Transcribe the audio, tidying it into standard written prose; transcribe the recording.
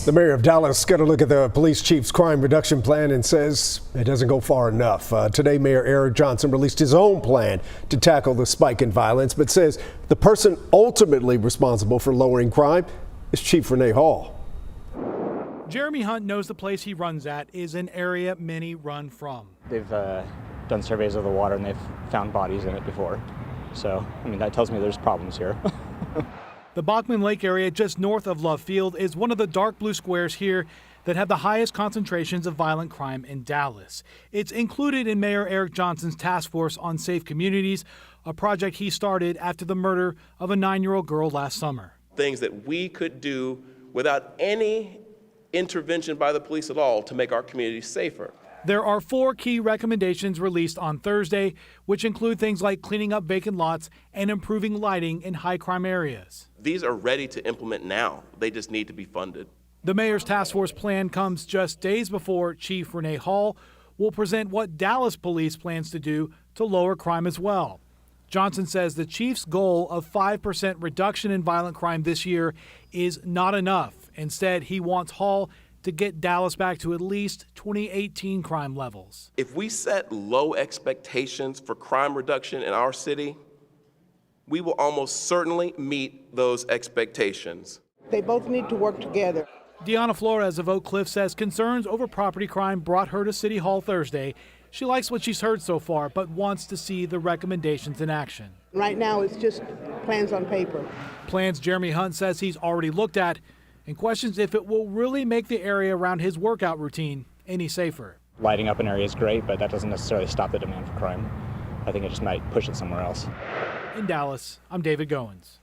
The mayor of Dallas got a look at the police chief's crime reduction plan and says it doesn't go far enough. Today, Mayor Eric Johnson released his own plan to tackle the spike in violence, but says the person ultimately responsible for lowering crime is Chief Renee Hall. Jeremy Hunt knows the place he runs at is an area many run from. They've done surveys of the water and they've found bodies in it before. So, I mean, that tells me there's problems here. The Bachman Lake area just north of Love Field is one of the dark blue squares here that have the highest concentrations of violent crime in Dallas. It's included in Mayor Eric Johnson's task force on safe communities, a project he started after the murder of a 9-year-old girl last summer. Things that we could do without any intervention by the police at all to make our communities safer. There are 4 key recommendations released on Thursday, which include things like cleaning up vacant lots and improving lighting in high crime areas. These are ready to implement now. They just need to be funded. The mayor's task force plan comes just days before Chief Renee Hall will present what Dallas police plans to do to lower crime as well. Johnson says the chief's goal of 5% reduction in violent crime this year is not enough. Instead, he wants Hall to get Dallas back to at least 2018 crime levels. If we set low expectations for crime reduction in our city, we will almost certainly meet those expectations. They both need to work together. Deanna Flores of Oak Cliff says concerns over property crime brought her to City Hall Thursday. She likes what she's heard so far, but wants to see the recommendations in action. Right now, it's just plans on paper. Plans Jeremy Hunt says he's already looked at and questions if it will really make the area around his workout routine any safer. Lighting up an area is great, but that doesn't necessarily stop the demand for crime. I think it just might push it somewhere else. In Dallas, I'm David Goins.